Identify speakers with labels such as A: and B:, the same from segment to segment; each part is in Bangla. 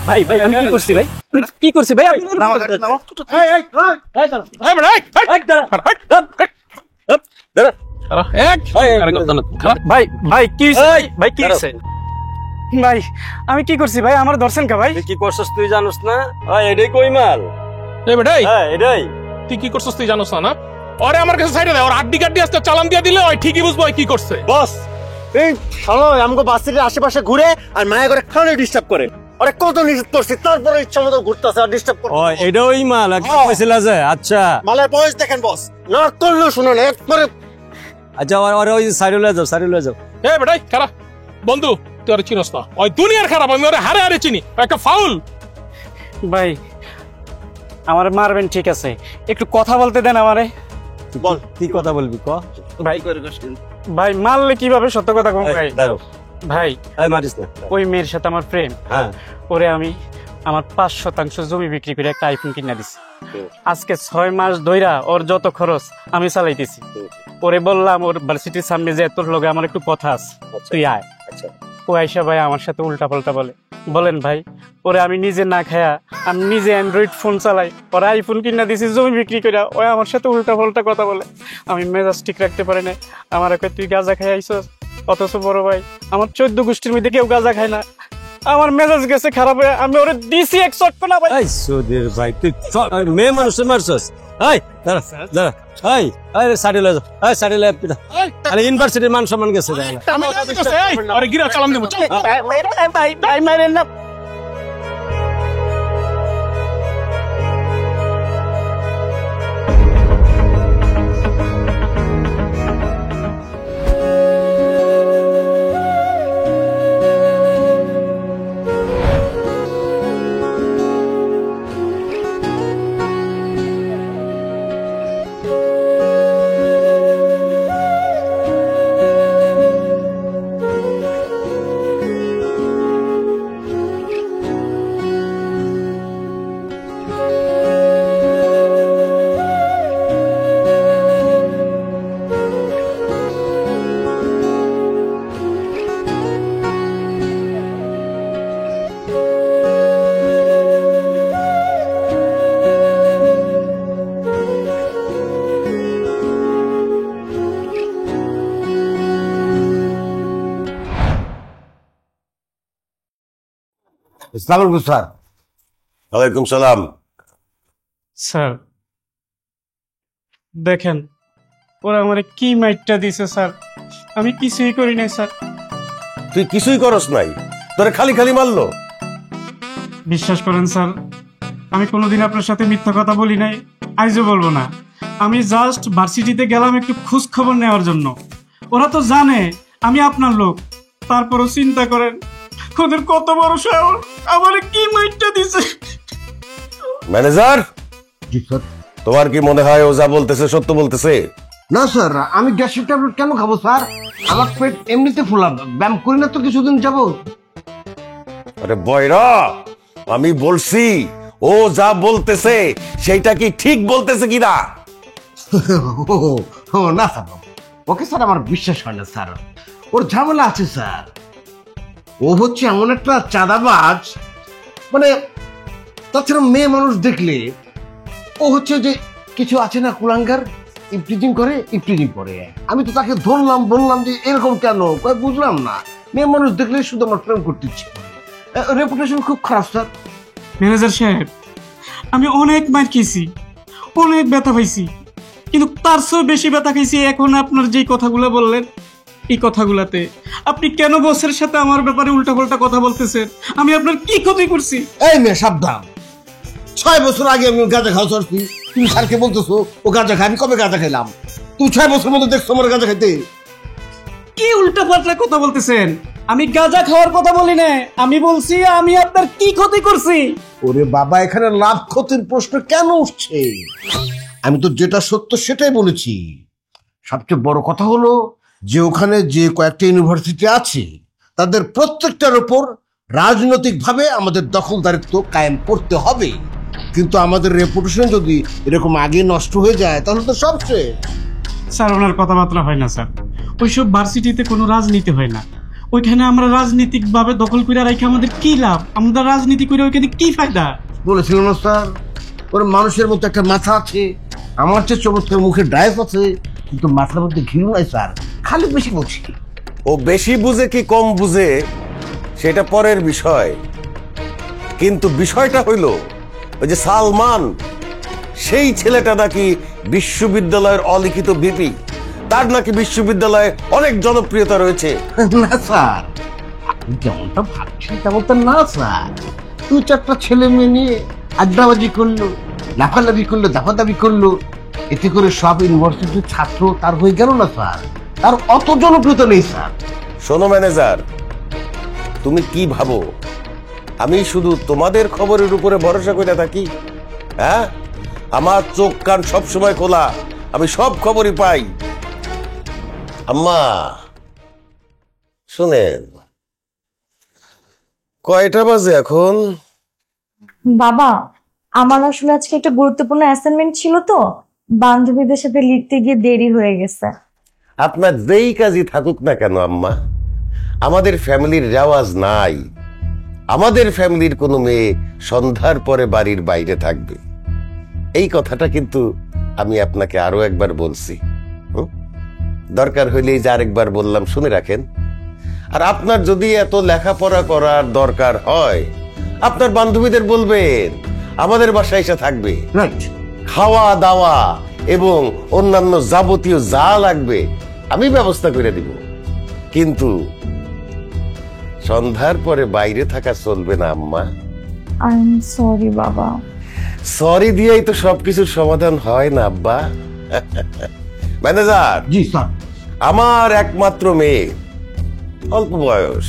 A: ভাই ভাই আমি কি করছি ভাই কি করছি ভাই ভাই ভাই কি ভাই কি ভাই আমি কি করছি ভাই আমার দর্শন কা ভাই
B: কি করছস তুই জানোস না? এটাই কই মাল এটাই
C: তুই কি করছস তুই জানোস না? ওরে আমার কাছে সাইডে দে, ওর আড্ডি কাড্ডি আসতে চালান দিয়ে দিলে ওই ঠিকই বুঝবো কি করছে।
B: বস এই শালা আমগো বাসের আশেপাশে ঘুরে আর মায়া করে খালি ডিস্টার্ব করে। আরে কত নিষেধ করছি তারপরে ইচ্ছা মতো ঘুরতেছে আর ডিস্টার্ব করে। এটা ওই মাল কইছিল যে আচ্ছা মালের বয়স দেখেন বস না করলো শুনুন একবারে আচ্ছা আর ওই সাইডে লয়ে যাও
C: এ বেটাই খারাপ বন্ধু তুই আর চিনস না, ওই দুনিয়ার খারাপ, আমি ওরে হারে হারে চিনি, একটা ফাউল।
A: ভাই আমার মারবেন ঠিক আছে, একটু কথা বলতে দেন আমারে।
B: বল কি কথা বলবি ক
A: ভাই ভাই মারলে কিভাবে সত্য কথা কম ভাই ভাই
B: মারিস না।
A: ওই মেয়ের সাথে আমার প্রেম, ওরে আমি আমার 5% জমি বিক্রি করে একটা আইফোন কিনা দিছি। আজকে 6 মাস ধইরা ওর যত খরচ আমি চালাইতেছি। ওরে বললাম ওর ভার্সিটির সামনে যে তোর লগে আমার একটু কথা আছে, তুই আয়। ও আইসা ভাই আমার সাথে উল্টা পাল্টা বলেন ভাই। ওরে আমি নিজে না খায়া আমি নিজে অ্যান্ড্রয়েড ফোন চালাই, ওরা আইফোন কিনা দিছি জমি বিক্রি করে, ওই আমার সাথে উল্টা পাল্টা কথা বলে। আমি মেজাজ ঠিক রাখতে পারি না, আমার কয় তুই গাঁজা খাই আইসস, অথচ বড় ভাই আমার 14 গোষ্ঠীর মধ্যে কেউ গাঁজা খায় না। আমার মেজাজ গেছে খারাপ হয়ে, আমি ওরে দিছি এক শট না ভাই।
B: সুধীর ভাই তুই মেয়ে মানুষের মারছস। সাড়ে লয়ে যাও, সাড়ে লয়ে আরে ইউনিভার্সিটির মান সম্মান গেছে।
C: আরে গিরা চালান দেবো
A: ভাই মারেন না।
B: স্যার ওয়ালাইকুম সালাম।
A: স্যার দেখেন ওরা আমারে কি মাইটটা দিছে স্যার, আমি কিছুই করি নাই স্যার।
B: তুই কিছুই করস নাই, তোরে খালি খালি মারলো।
A: বিশ্বাস করেন স্যার আমি কোনোদিন আপনার সাথে মিথ্যা কথা বলি নাই, আইজও বলবো না। আমি জাস্ট ভার্সিটিতে গেলাম একটু খোঁজ খবর নেওয়ার জন্য। ওরা তো জানে আমি আপনার লোক, তারপরও চিন্তা করেন ওদের কত বড় সাহস, আমারে কি মাইটটা দিছে।
B: ম্যানেজার তোমার কি মনে হয় ও যা বলতেছে সত্য বলতেছে?
D: না স্যার আমি গ্যাসের ট্যাবলেট কেন খাবো স্যার, আমার পেট এমনিতে ফোলা, ব্যায়াম করি না তো কিছুদিন যাবো।
B: আরে বয়রা আমি বলছি ও যা বলতেছে সেইটা কি ঠিক বলতেছে কিনা?
D: না স্যার ওকে স্যার আমার বিশ্বাস হয় না স্যার, ওর ঝামেলা আছে স্যার। ও হচ্ছে এমন একটা চাঁদাবাজ, মানে তাছাড়া মেয়ে মানুষ দেখলে ও হচ্ছে যে কিছু আছে না কুলাঙ্গার, ইফটিজিং করে ইফটিজিং করে। আমি তো তাকে ধরলাম, বললাম যে এরকম কেন, বুঝলাম না। মেয়ে মানুষ দেখলে শুধু আমার প্রেম করতে ইচ্ছে করে, রেপুটেশন খুব খারাপ স্যার।
A: ম্যানেজার সাহেব আমি অনেক মার খেয়েছি, অনেক ব্যথা পাইছি, কিন্তু তার চেয়েও বেশি ব্যথা খাইছি এখন আপনার যেই কথাগুলো বললেন। এই কথাগুলাতে আপনি কেন বসের সাথে আমার ব্যাপারে উল্টাপাল্টা কথা বলতেছেন? আমি আপনার কি ক্ষতি করছি?
D: এই মেয়ে সাবধান, 6 বছর আগে আমি গাঁজা খাওয়া চড়ছি, তুমি স্যারকে বলতেছো ও গাঁজা খায়। আমি কবে গাঁজা খেলাম? তুমি 6 বছর মধ্যে দেখছো আমার গাঁজা খাইতে?
A: কি উল্টাপাল্টা কথা বলতেছেন? আমি গাঁজা খাওয়ার কথা বলি না, আমি বলছি আমি আপনার কি ক্ষতি করছি।
D: ওরে বাবা, এখানে লাভ ক্ষতির প্রশ্ন কেন উঠছে? আমি তো যেটা সত্য সেটাই বলেছি। সবচেয়ে বড় কথা হলো যে ওখানে যে কয়েকটা ইউনিভার্সিটি আছে তাদের প্রত্যেকটার উপর রাজনৈতিকভাবে আমাদের দখলদারিত্ব কায়েম করতে হবে। কিন্তু আমাদের রেপুটেশন যদি এরকম আগে নষ্ট হয়ে যায় তাহলে তো সব শেষ।
A: স্যার ওনার কথাবার্তা হয় না স্যার, ওইসব ভার্সিটিতে কোনো রাজনীতি হয় না। ওইখানে আমরা রাজনীতিক ভাবে দখল করে রাখি আমাদের কি লাভ? আমরা রাজনীতি করে ওইখানে কি ফায়দা?
D: বলেছিলাম না স্যার, ওর মানুষের মতো একটা মাথা আছে, আমার চেয়ে চমৎকার মুখে ড্রাইভ আছে, কিন্তু মাথার মধ্যে ঘিরু নাই স্যার, খালি বেশি বলছি।
E: ও বেশি বুঝে কি কম বুঝে সেটা পরের বিষয়, কিন্তু বিষয়টা হইল ওই যে সালমান, সেই ছেলেটা নাকি বিশ্ববিদ্যালয়ের অলিখিত ভিপি, তার নাকি বিশ্ববিদ্যালয়ে অনেক জনপ্রিয়তা রয়েছে।
D: না স্যার, আপনি যেমনটা ভাবছেন তেমনটা না স্যার। দু চারটা ছেলে মেয়ে নিয়ে আড্ডাবাজি করলো, লাফালাফি করলো, দাফাদাফি করলো, এতে করে সব ইউনিভার্সিটির ছাত্র তার হয়ে গেল না স্যার? তার অত জনপ্রিয়তা নেই স্যার।
E: শোনো ম্যানেজার, তুমি কি ভাবো আমি শুধু তোমাদের খবরের উপরে ভরসা করে থাকি? হ্যাঁ, আমার চোখ কান সব সময় খোলা, আমি সব খবরই পাই। আম্মা শুনেন, কয়টা বাজে এখন?
F: বাবা, আমার আসলে আজকে একটা গুরুত্বপূর্ণ অ্যাসাইনমেন্ট ছিল, তো বান্ধবীদের সাথে লিখতে গিয়ে দেরি হয়ে গেছে।
E: আপনার যেই কাজই থাকুক না কেন আম্মা, আমাদের ফ্যামিলির রেওয়াজ নাই আমাদের ফ্যামিলির কোনো মেয়ে সন্ধ্যার পরে বাড়ির বাইরে থাকবে। এই কথাটা কিন্তু আমি আপনাকে আরো একবার বলছি, দরকার হইলেই যে আরেকবার বললাম, শুনে রাখেন। আর আপনার যদি এত লেখাপড়া করার দরকার হয়, আপনার বান্ধবীদের বলবেন আমাদের বাসায় এসে থাকবে,
D: রাইট।
E: খাওয়া দাওয়া এবং অন্যান্য যাবতীয় যা লাগবে আমি ব্যবস্থা করে দিব। কিন্তু সন্ধ্যার পরে বাইরে থাকা চলবে না আম্মা।
F: আই এম সরি বাবা।
E: সরি দিয়েই তো সবকিছুর সমাধান হয় না আব্বা। ম্যানেজার,
D: জি স্যার।
E: আমার একমাত্র মেয়ে, অল্প বয়স,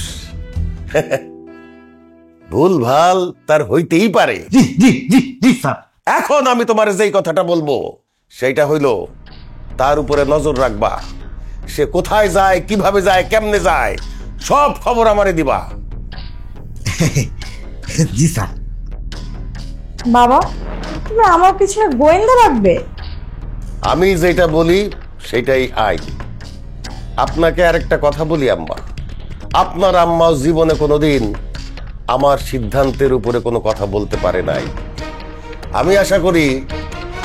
E: ভুল ভাল তার হইতেই পারে।
D: জি জি জি জি স্যার।
E: এখন আমি তোমার যেই কথাটা বলবো সেইটা হইল, তার উপরে নজর রাখবা। সে কোথায় যায়, কিভাবে যায়, কেমনে যায়, সব খবর আমারে দিবা।
D: জি স্যার।
F: বাবা, তুমি আমার পিছনে গোয়েন্দা রাখবে?
E: আমি যেটা বলি সেটাই আইন। আপনাকে আরেকটা কথা বলি আম্মা, আপনার আম্মাও জীবনে কোনোদিন আমার সিদ্ধান্তের উপরে কোনো কথা বলতে পারে নাই। আমি আশা করি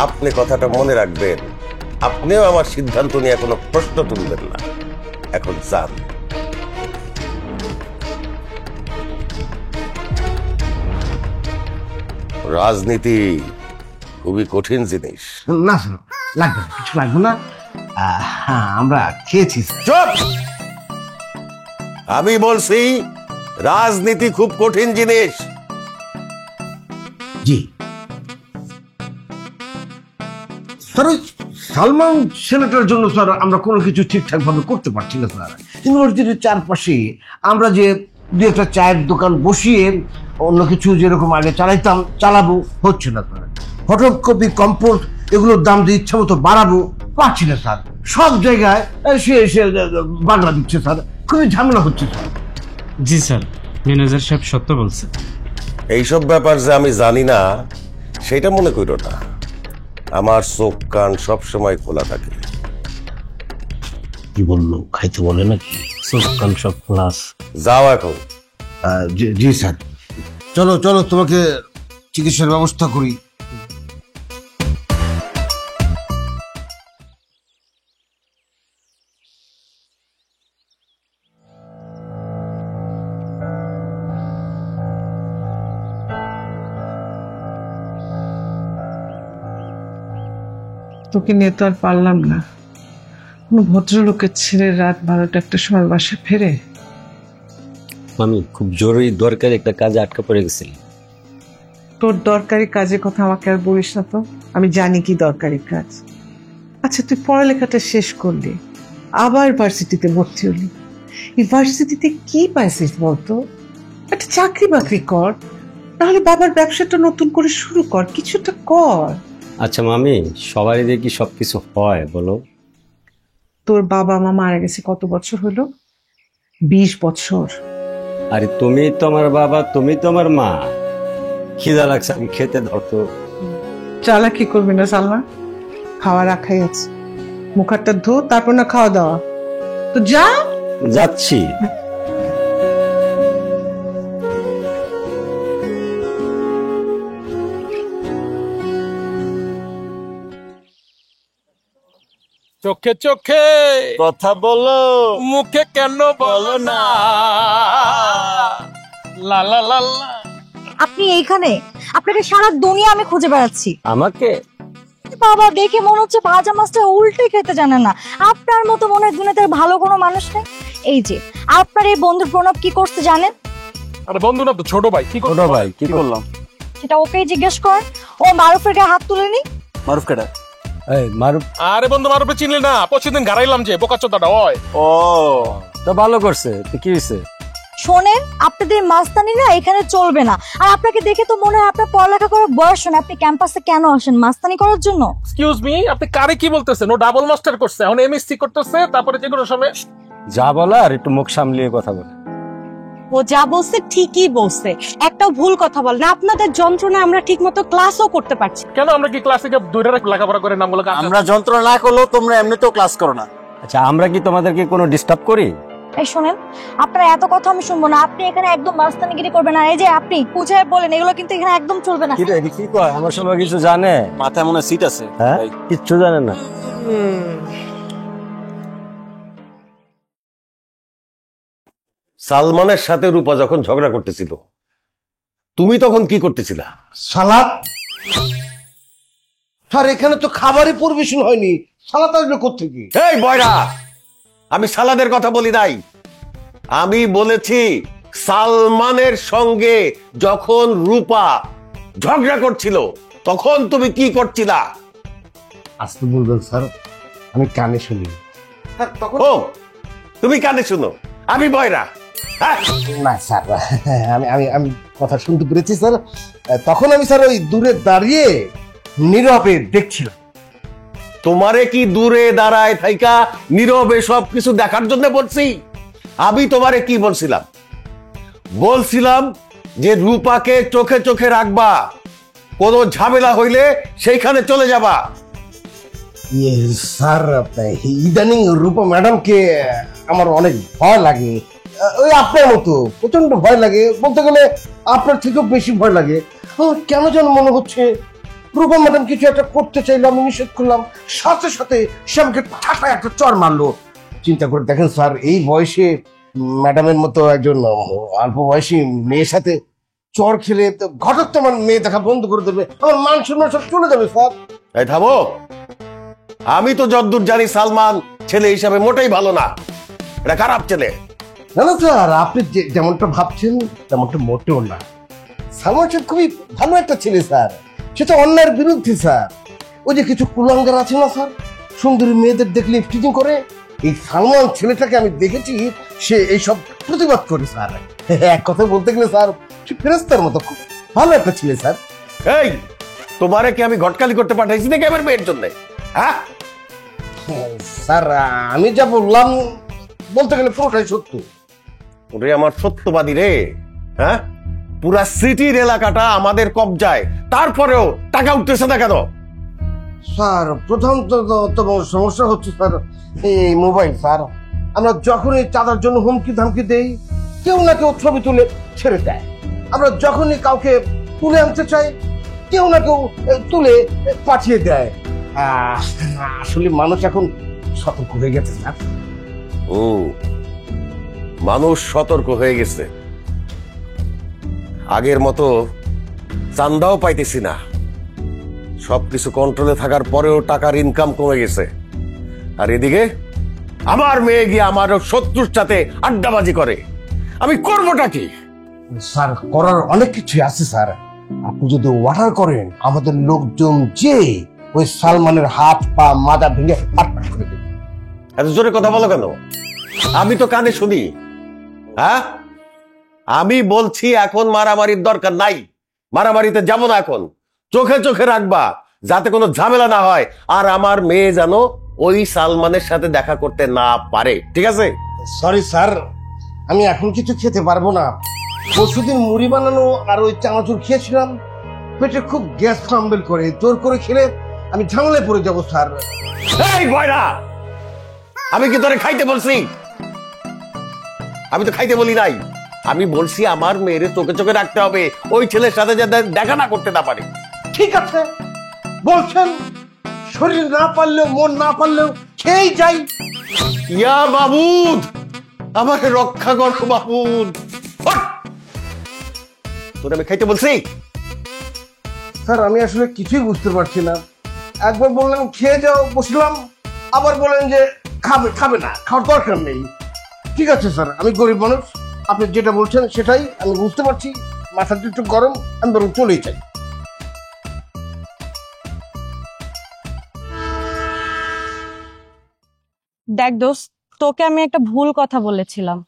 E: আপনি কথাটা মনে রাখবেন, আপনিও আমার সিদ্ধান্ত নিয়ে কোনো প্রশ্ন তুলবেন না। এখন যান। রাজনীতি খুবই কঠিন জিনিস।
D: না স্যার, লাগবে না, কিছু লাগবে না। হ্যাঁ, আমরা খেয়েছি স্যার।
E: চুপ! আমি বলছি রাজনীতি খুব কঠিন জিনিস।
D: জি স্যার, ওই সালমান সেনেটার জন্য স্যার আমরা কোনো কিছু ঠিকঠাক ভাবে করতে পারছি না স্যার। ইউনিভার্সিটির চারপাশে আমরা যে দু একটা চায়ের দোকান বসিয়ে অন্য কিছু যেরকম আগে চালাইতাম চালাবো, হচ্ছে না স্যার। ফটোকপি, কম্পোস্ট এগুলোর দাম দিয়ে ইচ্ছা মতো বাড়াবো, পারছি না স্যার। সব জায়গায় সে বাংলা দিচ্ছে স্যার, খুবই ঝামেলা হচ্ছে স্যার।
A: জি স্যার, ম্যানেজার সাহেব সত্য বলছে।
E: এইসব ব্যাপার যে আমি জানি না সেটা মনে করো না, আমার চোখ কান সব সময় খোলা থাকে।
D: কি বললো, খাইতে বলে নাকি?
A: চোখ কান সব ক্লাস।
E: যাও এখন।
D: জি স্যার। চলো চলো, তোমাকে চিকিৎসার ব্যবস্থা করি।
G: তোকে নিয়ে তো আর পারলাম না। কোনো ভদ্রলোকের ছেলে রাত 12টা একটা সময় বাসা ফেরে?
H: আমি খুব জরুরি দরকারি একটা কাজে আটকা পড়ে গেছি।
G: তোর দরকারি কাজের কথা আমাকে আর বলিস না তো, আমি জানি কি দরকারি কাজ। আচ্ছা, তুই পড়ালেখাটা শেষ করলি, আবার ভার্সিটিতে ভর্তি হলি, ইউনিভার্সিটিতে কি পাইছিস বলতো? একটা চাকরি বাকরি কর, নাহলে বাবার ব্যবসাটা নতুন করে শুরু কর, কিছুটা কর।
H: আচ্ছা মামি, সবারই দেখি সবকিছু হয় বলো?
G: তোর বাবা মা মারা গেছে কত বছর হলো? 20 বছর।
H: আরে তুমি তো আমার বাবা, তুমি তো আমার মা। খিদা লাগছে, আমি খেতে দাও তো।
G: চালাকি করবি না সালমা, খাওয়া রাখাই আছে, মুখ হাতটা ধো, তারপর না খাওয়া দাওয়া। তো যা।
H: যাচ্ছি।
C: চোখে চোখে
B: কথা বলো,
C: মুখে কেন বলো না? লা লা লা লা।
F: আপনি এইখানে? আপনাকে সারা দুনিয়া আমি খুঁজে বেড়াচ্ছি।
H: আমাকে?
F: বাবা, দেখে মনে হচ্ছে ভাজা মাছটা উল্টে খেতে জানেন না। আপনার মতো মনে হয় দুনিয়াতে ভালো কোনো মানুষ নেই। এই যে আপনার এই বন্ধু প্রণব কি করতে জানেন?
C: আরে বন্ধু না তো, ছোট ভাই। কি
H: ছোট ভাই কি করলাম?
F: সেটা ওকেই জিজ্ঞেস করেন। ও মারুফের গায়ে হাত তুলেনি।
B: মারুফ কেডা?
H: এই মারুফ?
C: আরে বন্ধু, মারুফে চিনলি না? পরশুদিন গাড়াইলাম যে বোকাচোদাটা হয়।
B: ও
H: তো ভালো করছে, তো কি হয়েছে?
F: শোনেন, আপনাদের মাস্তানি না এখানে চলবে না। আর আপনাকে দেখে তো মনে হয় আপনার পড়ালেখা করার বয়স না। আপনি ক্যাম্পাসে কেন আসেন? মাস্তানি করার জন্য?
C: এক্সকিউজ মি, আপনি কারে কি বলতেছেন? ও ডাবল মাস্টার করছে, এখন এমএসসি করতেছে, তারপরে যে কোনো সময়।
H: যা বলার একটু মুখ সামলিয়ে কথা বলে।
I: ও যা বলছে ঠিকই বলছে, একটাও ভুল কথা বল না। আপনাদের যন্ত্রণা আমরা ঠিক মতো ক্লাসও করতে পারছি।
C: কেন আমরা কি ক্লাসে দূরে লেখাপড়া করে নামগুলো?
B: আমরা যন্ত্রণা না করলেও তোমরা এমনিতেও ক্লাস করো না।
H: আচ্ছা, আমরা কি তোমাদেরকে কোনো ডিস্টার্ব করি?
F: এই শোনেন, আপনার এত কথা আমি শুনবো না। আপনি এখানে একদম মাস্তানিগিরি করবেন না। এই যে আপনি বুঝায় বলেন, এগুলো কিন্তু এখানে একদম চলবে না।
H: কি রে, কি কয়? আমার সবাই কিছু জানে?
B: মাথায় মনে সিট আছে?
H: হ্যাঁ, কিচ্ছু জানে না।
E: সালমানের সাথে রূপা যখন ঝগড়া করতেছিল, তুমি তখন কি করতেছিলা?
D: সালাদ? স্যার, এখানে তো খাবারই পরিবেশন হয়নি, সালাদ আসবে কোত্থেকে?
E: এই বয়রা, আমি সালাদের কথা বলি নাই, আমি বলেছি সালমানের সঙ্গে যখন রূপা ঝগড়া করছিল তখন তুমি কি করছিলা?
D: আসতে বলবেন স্যার, আমি কানে শুনি।
E: ও, তুমি কানে শুনো, আমি বয়রা? হ্যাঁ?
D: না স্যার, আমি আমি আমি কথা শুনতে পেরেছি স্যার। তখন আমি স্যার ওই দূরে দাঁড়িয়ে নীরবে দেখছিলাম।
E: তোমারে কি দূরে দাঁড়ায় থাইকা নীরবে সবকিছু দেখার জন্য বলছি? আমি তোমারে কি বলছিলাম? বলছিলাম যে রূপাকে চোখে চোখে রাখবা, কোনো ঝামেলা হইলে সেইখানে চলে যাবা।
D: স্যার, ইদানিং রূপা ম্যাডামকে আমার অনেক ভয় লাগে। ওই আপনার মতো প্রচন্ড ভয় লাগে, বলতে গেলে আপনার থেকেও বেশি ভয় লাগে। আমার কেন যেন মনে হচ্ছে রূপা ম্যাডাম কিছু একটা করতে চাইলো, আমি নিষেধ করলাম, সাথে সাথে সে আমাকে ঠাসায় একটা চড় মারলো। চিন্তা করে দেখেন স্যার, এই বয়সে ম্যাডামের মতো একজন অল্প বয়সী মেয়ের সাথে চড় খেলে ঘটক তো আমার মেয়ে দেখা বন্ধ করে দেবে, আমার মান সম্মান সব চলে যাবে স্যার।
E: এই থামো, আমি তো যদ্দূর জানি সালমান ছেলে হিসাবে মোটেই ভালো না, এটা খারাপ ছেলে।
D: না না স্যার, আপনি যেমনটা ভাবছেন তেমনটা মোটেও না। সালমান সাহেব খুবই ভালো একটা ছেলে স্যার, সেটা অন্যায়ের বিরুদ্ধে স্যার। ওই যে কিছু কুলাঙ্গার আছে না স্যার, সুন্দরী মেয়েদের দেখলে টিচিং করে, এই সালমান ছেলেটাকে আমি দেখেছি, সে এইসব প্রতিবাদ করে স্যার। এক কথা বলতে গেলে স্যার, সে ফেরেস্তার মতো খুব ভালো একটা ছেলে স্যার।
E: এই, তোমারে কি আমি ঘটকালি করতে পাঠাইছি নাকি আমার মেয়ের জন্য? হ্যাঁ
D: স্যার, আমি যা বললাম বলতে গেলে পুরোটাই সত্য।
E: ওরে আমার সত্যবাদী রে, হ্যাঁ? পুরা সিটির এলাকাটা আমাদের কবজায়, তারপরেও টাকা উঠতেছে না কেন?
D: স্যার, প্রথম তো সমস্যা হচ্ছে স্যার এই মোবাইল স্যার। আমরা যখনই চাঁদার জন্য হুমকি ধামকি দেই, কেউ না কেউ ছবি তুলে ছেড়ে দেয়। আমরা যখনই কাউকে তুলে আনতে চাই, কেউ না কেউ তুলে পাঠিয়ে দেয়। আসলে মানুষ এখন সতর্ক হয়ে গেছে স্যার।
E: ও, মানুষ সতর্ক হয়ে গেছে। আগের মতো চান্দাও পাইতেছি না, সবকিছু কন্ট্রোলে থাকার পরেও টাকার ইনকাম কমে গেছে। আর এদিকে আমার মেয়ে গিয়ে আমার শত্রুর সাথে আড্ডাবাজি করে, আমি করবোটা কি?
D: স্যার, করার অনেক কিছু আছে স্যার। আপনি যদি অর্ডার করেন, আমাদের লোকজন যে ওই সালমানের হাত পা মাজা ভেঙে পাটপাট করে দেবে।
E: এত জোরে কথা বলো কেন? আমি তো কানে শুনি। হ্যাঁ, আমি বলছি এখন মারামারির দরকার নাই, মারামারিতে যাব না এখন। চোখে চোখে রাখবা যাতে কোনো ঝামেলা না হয়, আর আমার মেয়ে যেন ওই সালমানের সাথে দেখা করতে না পারে, ঠিক আছে?
D: সরি স্যার, আমি এখন কিছু খেতে পারবো না। পরশুদিন মুড়ি বানানো আর ওই চানাচুর খেয়েছিলাম, পেটে খুব গ্যাস ফাম্বেল করে, জোর করে খেলে আমি ঝামেলায় পড়ে যাবো স্যার।
E: এই ভয়রা, আমি কি তোরে খাইতে বলছি? আমি তো খাইতে বলি নাই। আমি বলছি আমার মেয়েরে চোখে চোখে রাখতে হবে, ওই ছেলের সাথে যাতে দেখা না করতে না পারে।
D: ঠিক আছে বলছেন, শরীর না পারলেও মন না পারলেও খেয়েই যাই।
E: ইয়া মাহমুদ, আমাকে রক্ষা কর মাহমুদ। তোরে আমি খাইতে বলছি?
D: স্যার আমি আসলে কিছুই বুঝতে পারছি না। একবার বললেন খেয়ে যাও, বসলাম, আবার বলেন যে খাবে খাবে না, খাওয়ার দরকার নেই। ঠিক আছে স্যার, আমি গরিব মানুষ, আপনি যেটা বলছেন সেটাই আমি বুঝতে পারছি। মাথাটা একটু গরম, আমি বরং চলেই চাই।
I: দেখ দোস্ত, তোকে আমি একটা ভুল কথা বলেছিলাম।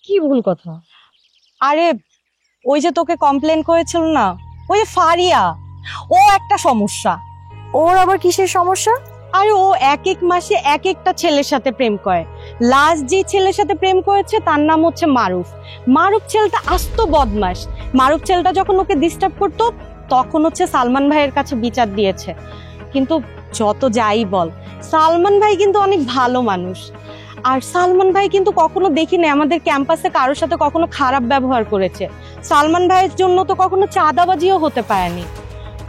F: কি ভুল কথা?
I: আরে ওই যে তোকে কমপ্লেন করেছিল না, ওই যে ফারিয়া, ও একটা সমস্যা।
F: ওর আবার কিসের সমস্যা?
I: আরে ও এক এক মাসে এক একটা ছেলের সাথে প্রেম করে। লাস্ট যে ছেলের সাথে প্রেম করেছে তার নাম হচ্ছে মারুফ। মারুফ ছেলেটা আস্ত বদমাস। মারুফ ছেলেটা যখন ওকে ডিস্টার্ব করতো তখন হচ্ছে সালমান ভাইয়ের কাছে বিচার দিয়েছে। কিন্তু যত যাই বল, সালমান ভাই কিন্তু অনেক ভালো মানুষ। আর সালমান ভাই কিন্তু কখনো দেখিনি আমাদের ক্যাম্পাসে কারোর সাথে কখনো খারাপ ব্যবহার করেছে। সালমান ভাইয়ের জন্য তো কখনো চাঁদাবাজিও হতে পারেনি।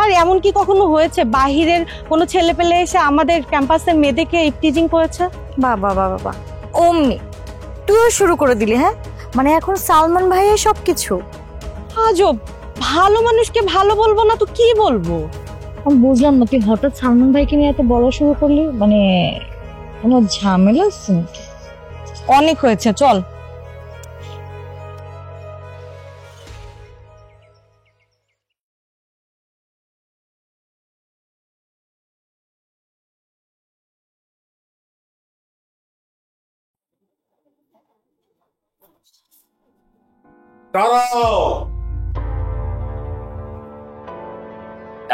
I: আর এমন কি কখনো হয়েছে বাহিরের কোনো ছেলে পেলে এসে আমাদের ক্যাম্পাসের মেয়েদেরকে ইফটিজিং করেছে?
F: বাবা বাবা বাবা, অমনি তুইও শুরু করে দিলি? হ্যাঁ, মানে এখন সালমান ভাইয়ের সবকিছু?
I: আজব, ভালো মানুষকে ভালো বলবো না তো কি বলবো?
F: আমি বুঝলাম না, তুই হঠাৎ সালমান ভাইকে নিয়ে এত বলা শুরু করলি, মানে কোনো ঝামেলা আছে নাকি?
I: অনেক হয়েছে, চল।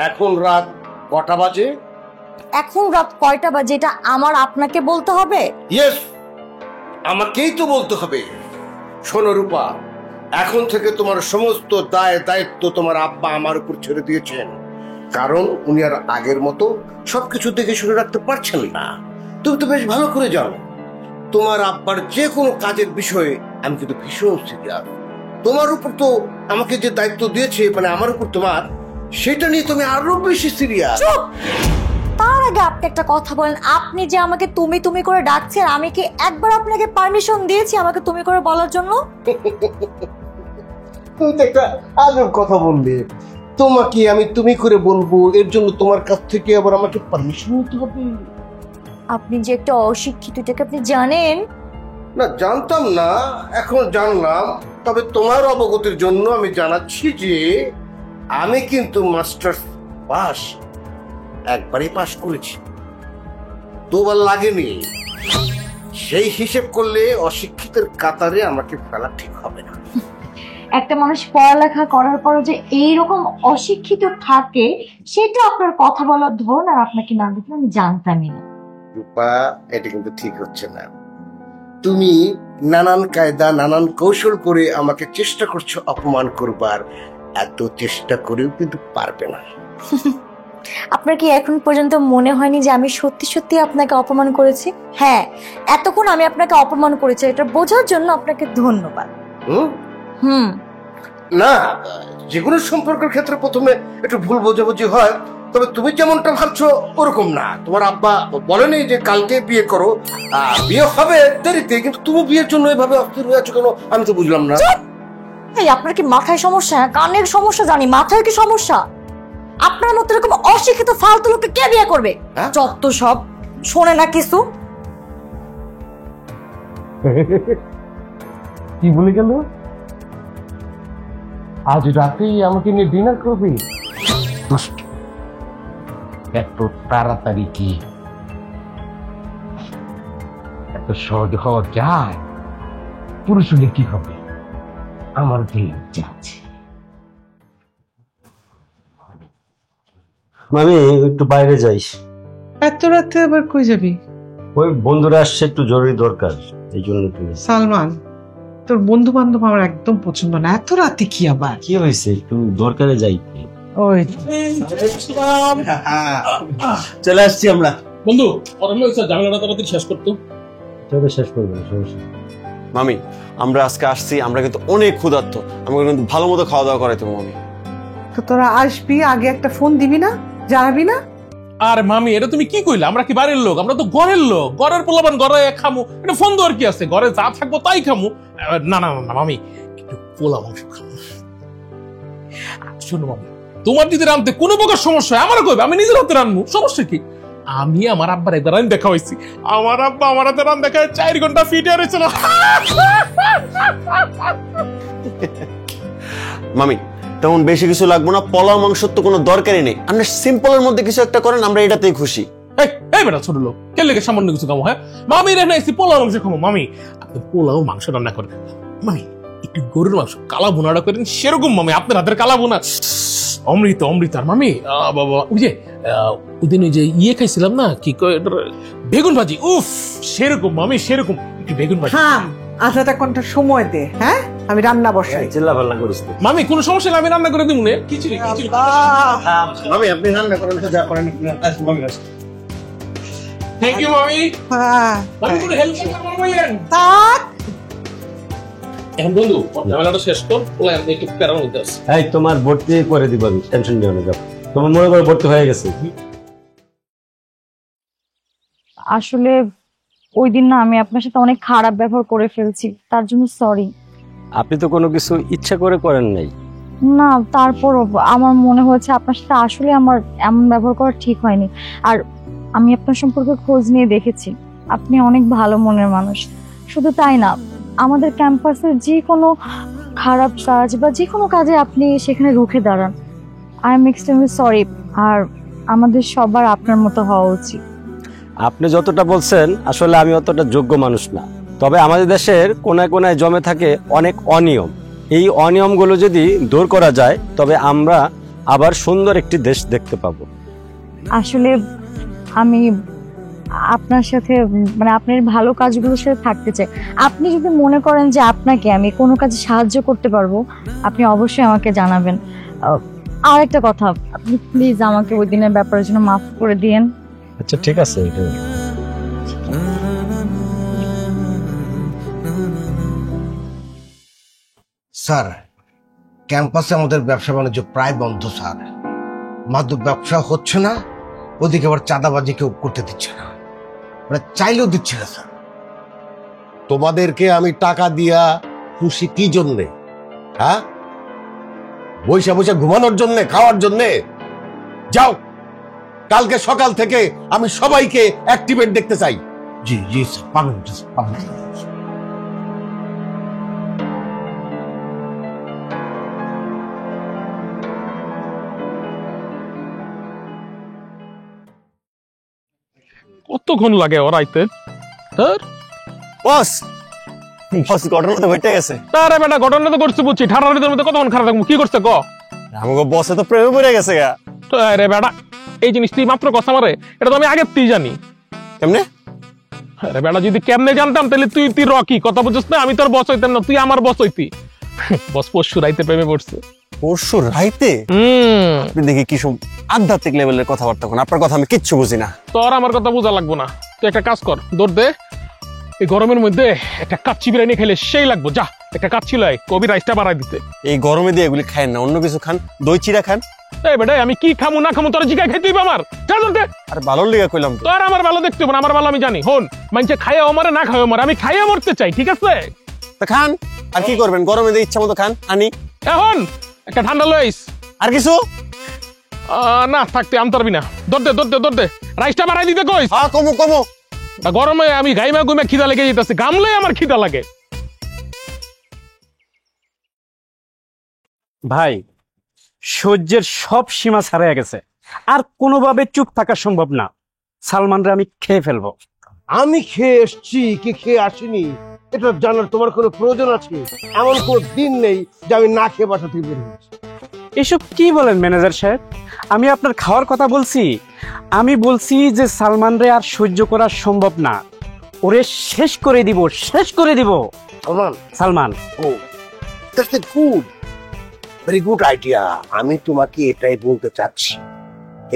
D: এখন রাত কটা বাজে?
F: এখন রাত কয়টা বাজে এটা আমার আপনাকে বলতে হবে?
D: ইয়েস, আমাকেই তো বলতে হবে। শোনো রূপা, এখন থেকে তোমার সমস্ত দায় দায়িত্ব তোমার আব্বা আমার উপর ছেড়ে দিয়েছেন, কারণ উনি আর আগের মতো সবকিছু দেখে শুনে রাখতে পারছেন না। তুমি তো বেশ ভালো করে জানো তোমার আব্বার যে কোনো কাজের বিষয়ে আমি কিন্তু ভীষণ সিরিয়াস। তোমার উপর তো আমাকে যে দায়িত্ব দিয়েছে, মানে আমার উপর তোমার, সেটা নিয়ে তুমি আরো বেশি সিরিয়াস।
F: তার আগে আপনি একটা কথা বলেন, আপনি যে আমাকে তুমি তুমি করে ডাকছেন, আমি কি একবার আপনাকে পারমিশন দিয়েছি আমাকে তুমি করে বলার জন্য?
D: তুমি তো একটা আজব কথা বললে। তোমাকে আমি তুমি করে বলবো, এর জন্য তোমার কাছ থেকে আবার আমাকে পারমিশন নিতে হবে?
F: আপনি যে একটা অশিক্ষিত, এটাকে আপনি জানেন?
D: না, জানতাম না, এখন জানলাম। তবে তোমার অবগতির জন্য আমি জানাচ্ছি যে আমি কিন্তু মাস্টার্স পাস একবারই পাস করেছি, দুবার লাগেনি। সেই হিসেব করলে অশিক্ষিতের কাতারে আমাকে ফেলা ঠিক হবে না।
F: একটা মানুষ পড়ালেখা করার পরও যে এইরকম অশিক্ষিত থাকে, সেটা আপনার কথা বলার ধরন আর আপনাকে না দেখলে আমি জানতামই না।
D: রূপা, এটা কিন্তু ঠিক হচ্ছে না। তুমি নানান কায়দা নানান কৌশল করে আমাকে চেষ্টা করছো অপমান করবার, এত চেষ্টা করেও কিন্তু পারবে না।
F: আপনার কি এখন পর্যন্ত মনে হয়নি যে আমি সত্যি সত্যি আপনাকে অপমান করেছি? হ্যাঁ, এতক্ষণ আমি আপনাকে অপমান করেছি, এটা বোঝার জন্য আপনাকে ধন্যবাদ। হুম,
D: না, যে কোনো সম্পর্কের ক্ষেত্রে প্রথমে একটু ভুল বোঝাবুঝি হয়, তবে তুমি যেমনটা ভাবছো ওরকম না। তোমার আব্বা বলেনি যে কালকে বিয়ে করো, বিয়ে হবে দেরিতে, কিন্তু তুমি বিয়ের জন্য এভাবে অস্থির হয়ে আছো কেন আমি তো বুঝলাম না।
F: এই আপনার কি মাথায় সমস্যা? কানের সমস্যা জানি, মাথায় কি সমস্যা? আপনার মতো এরকম অশিক্ষিত ফালতু লোককে কে বিয়ে করবে? যত সব, শোনে না কিছু।
D: কি বলে গেল? আজ রাতেই আমাকে নিয়ে ডিনার করবি? এত তাড়াতাড়ি কি? এত সহজে হওয়া যায়? পুরুষ হলে কি হবে? আমার দিন যাচ্ছে।
H: আমি একটু বাইরে যাই,
G: এত রাতে আবার কই যাবি?
H: ওই বন্ধুরা আসছে, একটু জরুরি দরকার, এই জন্য তুমি।
G: সালমান, তোর বন্ধু বান্ধব আমার একদম পছন্দ না। এত রাতে কি আবার?
H: কি হয়েছে? একটু দরকারে যাই।
G: ওই
B: চলে আসছি আমরা।
C: বন্ধু ওরা হচ্ছে ঝামেলাটা তাড়াতাড়ি শেষ করতো।
H: তবে শেষ করবো না, সমস্যা নেই।
B: মামি, আমরা আজকে আসছি, আমরা কিন্তু অনেক ক্ষুধার্ত, আমাকে কিন্তু ভালো মতো খাওয়া দাওয়া করাইতো মামি।
G: তো তোরা আসবি, আগে একটা ফোন দিবি না, জানাবি না?
C: আর মামি এটা তুমি কি কইলা? আমরা কি বাড়ির লোক? আমরা তো ঘরের লোক, ঘরের পোলাপান ঘরে খামু, এটা ফোন দেওয়ার কি আছে? ঘরে যা থাকবো তাই খামু। না না না মামি, একটু পোলা মাংস খামু। শোনো মামি, তোমার যদি রাঁধতে কোনো প্রকার সমস্যা হয় আমারও কইবে, আমি নিজের হাতে রান্নু, সমস্যা কি? আমি আমার আব্বার একবার রান দেখা হয়েছি, আমার আব্বা আমার হাতে রান দেখা 4 ঘন্টা ফিটে রয়েছিল।
B: মামি, তেমন বেশি কিছু লাগবে না, পোলাও মাংসের তো কোনো দরকারই নেই, আপনি সিম্পলের মধ্যে কিছু একটা করেন, আমরা এটাতেই খুশি।
C: এই বেটা ছোট লোক, কে লেগে সামান্য কিছু খামো? হ্যাঁ মামি রে না, পোলাও মাংস খামো। মামি আপনি পোলাও মাংস রান্না করেন, মামি একটু গরুর মাংস কালা ভুনাটা করেন সেরকম। মামি আপনার হাতের কালা ভুনা অমৃত অমৃত। আর মামি বাবা ওই যে ওদিন ওই যে খাইছিলাম না, কি কয় বেগুন ভাজি, উফ সেরকম মামি, সেরকম একটু বেগুন ভাজি।
G: হ্যাঁ, আধাটা ঘন্টা সময় দে। হ্যাঁ, আমি রান্না বসাই।
H: চিল্লা পাল্লা করিস না।
C: মামি কোনো সমস্যা নেই, আমি রান্না করে দিব। খিচুড়ি খিচুড়ি।
B: মামি আপনি রান্না করেন, যা করেন।
C: থ্যাংক ইউ মামি।
G: হ্যাঁ,
C: মামি কোনো হেল্প করবেন?
G: থাক।
C: এখন বন্ধু ঝামেলাটা শেষ কর, ওলা আমি একটু প্যারার মধ্যে আছি।
H: এই তোমার ভর্তি করে দিব আমি, টেনশন নিও না। যাও, তোমার মনে করে ভর্তি হয়ে গেছে।
F: আসলে ওই দিন না আমি আপনার সাথে অনেক খারাপ ব্যবহার করে ফেলছি, তার জন্য সরি।
H: আপনি তো কোনো কিছু ইচ্ছা করে করেন নাই।
F: না, তারপরও আমার মনে হয়েছে আপনার সাথে আসলে আমার এমন ব্যবহার করা ঠিক হয়নি। আর আমি আপনার সম্পর্কে খোঁজ নিয়ে দেখেছি, আপনি অনেক ভালো মনের মানুষ। শুধু তাই না, আমাদের ক্যাম্পাসের যে কোনো খারাপ কাজ বা যে কোনো কাজে আপনি সেখানে রুখে দাঁড়ান। I am extremely sorry. আর আমাদের সবার আপনার মতো হওয়া উচিত।
H: আপনি যতটা বলছেন আসলে আমি অতটা যোগ্য মানুষ না, তবে আমাদের দেশের কোনায় কোনায় জমে থাকে অনেক অনিয়ম। এই অনিয়মগুলো যদি দূর করা যায় তবে আমরা আবার সুন্দর একটি দেশ দেখতে পাবো।
F: আসলে আমি আপনার সাথে মানে আপনার ভালো কাজগুলোর সাথে থাকতে চাই। আপনি যদি মনে করেন যে আপনাকে আমি কোনো কাজে সাহায্য করতে পারবো, আপনি অবশ্যই আমাকে জানাবেন। আর একটা কথা, আপনি প্লিজ আমাকে ওই দিনের ব্যাপারের জন্য মাফ করে দিয়েন।
H: আচ্ছা ঠিক আছে।
D: স্যার, ক্যাম্পাসে আমাদের ব্যবসা বাণিজ্য প্রায় বন্ধ স্যার। মাদক ব্যবসা হচ্ছে না, ওদিকে আবার চাঁদাবাজি কেউ করতে দিচ্ছে না, মানে চাইলেও দিচ্ছে না স্যার।
E: তোমাদেরকে আমি টাকা দিয়া খুশি কি জন্যে? হ্যাঁ, বৈশা বৈশা ঘুমানোর জন্যে, খাওয়ার জন্যে? যাও, কালকে সকাল থেকে আমি সবাইকে অ্যাক্টিভেট দেখতে চাই।
D: জি জি স্যার, পাবেন পাবেন।
C: কতক্ষণ লাগে ওর আইতে?
B: বস, বস ঘটনা তো ঘটে গেছে।
C: আরে বেটা ঘটনা তো করছে বুঝছি, ঠান্ডার মধ্যে কতক্ষণ খারাপ থাকবো? কি করছে ক?
B: আমাকে বসে তো প্রেমে পড়ে গেছে গা।
C: তো আরে বেটা এই জিনিস তুই মাত্র কথা মারে, এটা তো আমি আগের তুই জানি।
B: কেমনে?
C: আরে বেটা যদি কেমনে জানতাম তাহলে তুই তুই রকি কথা বুঝছিস না? আমি তোর বস হইতাম না, তুই আমার বস হইতি। বস পরশু রাইতে প্রেমে পড়ছে।
B: পরশু রাইতে? আপনি দেখি কি সব আধ্যাত্মিক লেভেলের কথাবার্তা কোন, আপনার কথা আমি কিচ্ছু বুঝি না।
C: তোর আমার কথা বোঝা লাগবো না, তুই একটা কাজ কর, দৌড় দে। এই গরমের মধ্যে একটা কাচ্চি বিরিয়ানি খেলে সেই লাগবো। যা একটা কাচ্চি লয়, কবি রাইসটা বাড়াই দিতে।
B: এই গরমে দিয়ে এগুলি খায় না, অন্য কিছু খান, দই চিড়া খান।
C: এই বেটা আমি কি খামু না খামু তোর জিগায় খাইতে হইবে আমার? যা দৌড় দে।
B: আর ভালো লেগে কইলাম তো।
C: তোর আমার ভালো দেখতে হবে না, আমার ভালো আমি জানি। হন মানছে খাইয়া মরে না খাইয়া মরে, আমি খাইয়া মরতে চাই, ঠিক আছে?
B: তা খান, আর কি করবেন, গরমে দিয়ে ইচ্ছা মতো খান। আনি
C: এখন একটা ঠান্ডা লইস।
B: আর কিছু
C: না থাকতে আনতে পারবি না। দৌড় দে দৌড় দে দৌড় দে, রাইসটা বাড়াই দিতে কইস।
B: হ্যাঁ কমো কমো।
C: গরমে আমি গাইমা গুমে খিদা লেগে যেতেছে, গামলে আমার খিদা লাগে।
A: ভাই, সহ্যের সব সীমা ছাড়িয়ে গেছে, আর কোনোভাবে চুপ থাকা সম্ভব না। সালমানরে আমি খেয়ে ফেলবো।
D: আমি খেয়ে এসছি কি খেয়ে আসিনি এটা জানার তোমার কোনো প্রয়োজন আছে? এমন কোনো দিন নেই যে আমি না খেয়ে বাসা থেকে বের হয়েছি।
A: এসব কি বলেন ম্যানেজার সাহেব? আমি আপনার খাওয়ার কথা বলছি। আমি বলছি যে সালমান রে আর সহ্য করা সম্ভব না, ওরে শেষ করে দিব, শেষ করে দিব। সালমান
D: ও that's a good, very good idea. আমি তোমাকে এটাই বলতে চাচ্ছি,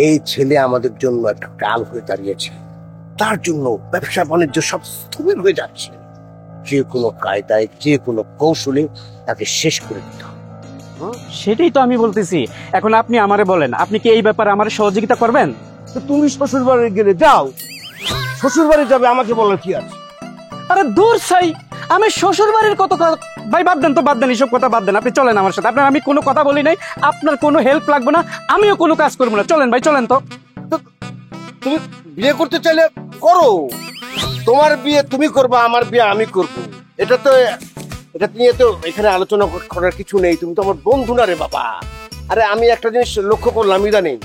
D: এই ছেলে আমাদের জন্য একটা কাল হয়ে দাঁড়িয়েছে, তার জন্য ব্যবসা বাণিজ্য সব স্থবির হয়ে যাচ্ছে। যে কোনো কায়দায় যে কোনো কৌশলে তাকে শেষ করে দিতে হবে।
A: সেটাই তো আমি বলতেছি। এখন আপনি আমারে বলেন, আপনি কি এই ব্যাপারে আমার সহযোগিতা করবেন?
D: তো তুমি শ্বশুর বাড়ি গেলে যাও, শ্বশুর বাড়ি যাবে, আমাকে বলার কি আছে?
A: আরে দূর সাই, আমি শ্বশুর বাড়ির কত ভাই বাদ দেন তো, বাদ দেন এসব কথা বাদ দেন। আপনি চলেন আমার সাথে, আপনার আমি কোনো কথা বলি নাই, আপনার কোনো হেল্প লাগবে না, আমিও কোনো কাজ করবো না। চলেন ভাই, চলেন তো।
D: তুমি বিয়ে করতে চাইলে করো, তোমার বিয়ে তুমি করবা, আমার বিয়ে আমি করব। এটা নিয়ে তো এখানে আলোচনা করার কিছু নেই। তুমি তো আমার বন্ধু না রে বাবা। আরে আমি একটা জিনিস লক্ষ্য করলাম ইদানিং,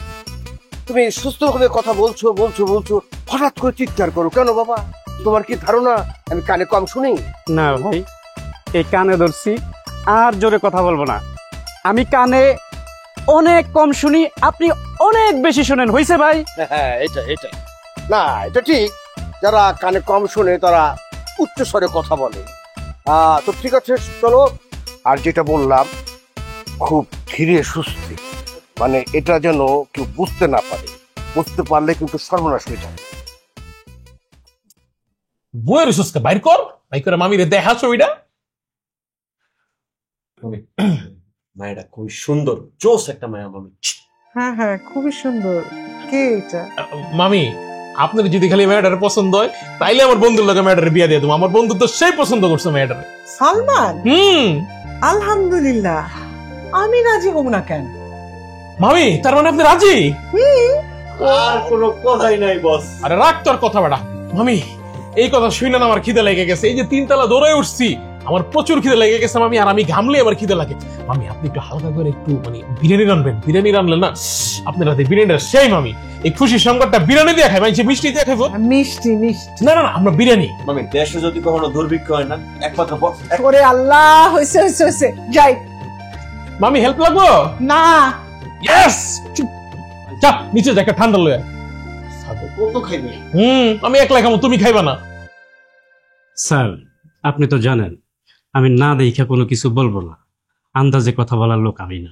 D: তুমি সুস্থভাবে কথা বলছো বলছো বলছো, হঠাৎ করে চিৎকার করো কেন বাবা? তোমার কি ধারণা আমি কানে কম শুনি?
A: না ভাই, এই কানে ধরছি, আর জোরে কথা বলবো না। আমি কানে অনেক কম শুনি, আপনি অনেক বেশি শুনেন, হয়েছে ভাই?
D: হ্যাঁ, এটা না, এটা ঠিক। যারা কানে কম শোনে তারা উচ্চ স্বরে কথা বলে। তো ঠিক আছে, চলো। আর যেটা বললাম, খুব ধীরে সুস্থে, মানে এটা যেন কেউ বুঝতে না পারে। বুঝতে পারলে কিন্তু সর্বনাশ হয়ে যায়।
C: বইয়ের সুস্কে বাইর কর, বাইর করে মামিরে দেখা ছবিটা।
B: মায়াটা খুবই সুন্দর, জোস একটা মায়া মামি।
G: হ্যাঁ হ্যাঁ, খুবই সুন্দর। কে এটা?
C: মামি, আপনার যদি খালি মেয়েটার পছন্দ হয় তাইলে আমার বন্ধুর লোকে মেয়েটার বিয়ে দিয়ে দেবো। আমার বন্ধু তো সেই পছন্দ করছে মেয়েটার।
G: সালমান? আলহামদুলিল্লাহ, আমি রাজি হব না কেন?
C: মামি, তার মানে আপনি রাজি?
B: আর কোনো কথাই নাই বস।
C: আরে রাখ তোর কথা বেটা। মামি, এই কথা শুনে না আমার খিদে লেগে গেছে। এই যে 3 তলা দৌড়ে উঠছি, আমার প্রচুর খিদে লেগে গেছে মামি। আর আমি ঘামলে আমার খিদে লাগে। মামি, আপনি একটু হালকা করে একটু মানে বিরিয়ানি রানবেন। বিরিয়ানি রানলেন না আপনার হাতে বিরিয়ানিটা সেই মামি। এই খুশির সংবাদটা বিরিয়ানি দিয়ে খাই, মানে মিষ্টি দিয়ে খাইবো।
G: মিষ্টি মিষ্টি
C: না না না, আমরা বিরিয়ানি।
B: মামি, দেশে যদি কখনো দুর্ভিক্ষ হয় না, একমাত্র
G: ওরে আল্লাহ, হয়েছে হয়েছে হয়েছে, যাই।
C: মামি, হেল্প লাগবো?
G: না।
C: ইয়েস, চুপ যা নিচে যা, একটা ঠান্ডা লয়ে।
B: কত খাইবে?
C: আমি একলা খাবো, তুমি খাইবা না।
A: স্যার, আপনি তো জানেন আমি না দেখে কোনো কিছু বলবো না। আন্দাজে কথা বলার লোক আমি না।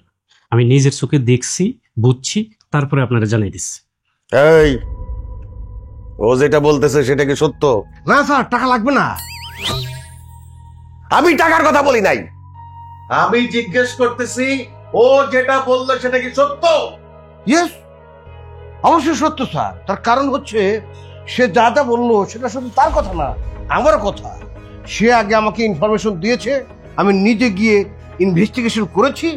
A: আমি নিজের চোখে দেখছি, বুঝছি, তারপরে আপনারা জানিয়ে দিচ্ছি।
E: এই, ও যেটা বলতেছে সেটা কি সত্য?
D: না স্যার, টাকা লাগবে না।
E: আমি টাকার কথা বলি নাই।
B: আমি জিজ্ঞেস করতেছি, ও যেটা বললো সেটা কি সত্য?
D: ইয়েস, অবশ্যই সত্য স্যার। তার কারণ হচ্ছে, সে যা যা বললো সেটা শুধু তার কথা না, আমার কথা। সে আগে আমাকে ইনফরমেশন দিয়েছে, আমি নিজে গিয়ে ইনভেস্টিগেশন করেছি,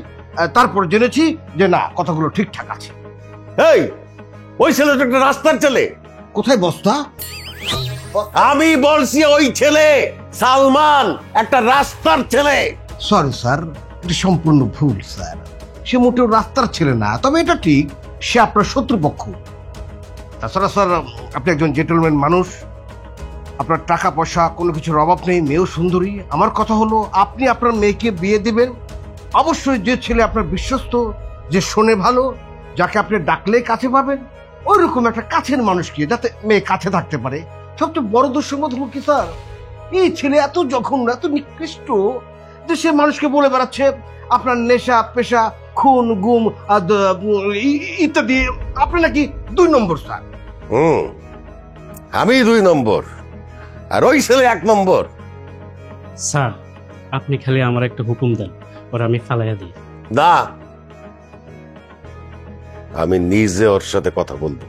D: তারপর জেনেছি যে না, কথাগুলো ঠিকঠাক আছে।
E: এই, ওই ছেলেটা একটা রাস্তার ছেলে।
D: কোথায় বস্তা?
E: আমি বলছি ওই ছেলে সালমান একটা রাস্তার ছেলে।
D: সরি স্যার, এটা সম্পূর্ণ ভুল স্যার। সে মোটেও রাস্তার ছেলে না। তবে এটা ঠিক, সে আপনার শত্রুপক্ষ। তাছাড়া স্যার, আপনি একজন জেন্টলম্যান মানুষ, আপনার টাকা পয়সা কোনো কিছুর অভাব নেই, মেয়েও সুন্দরী। আমার কথা হলো, আপনি আপনার মেয়েকে বিয়ে দিবেন অবশ্যই যে ছেলে আপনার বিশ্বস্ত, যে শোনে ভালো, যাকে আপনি ডাকলে কাছে পাবেন, ওইরকম একটা কাছের মানুষকে, যাতে মেয়ে কাছে থাকতে পারে। সবচেয়ে বড় দুঃসংবাদ হলো কি স্যার, এই ছেলে এত জঘন্য, এত নিকৃষ্ট যে সে মানুষকে বলে বেড়াচ্ছে আপনার নেশা পেশা, খুন গুম ইত্যাদি। আপনি নাকি 2 নম্বর স্যার।
E: আমি 2 নম্বর আর ওই ছেলে 1 নম্বর।
A: স্যার, আপনি খালি আমার একটা হুকুম দেন, ওর আমি ফালাইয়া দিই।
E: না, আমি নিজে ওর সাথে কথা বলবো।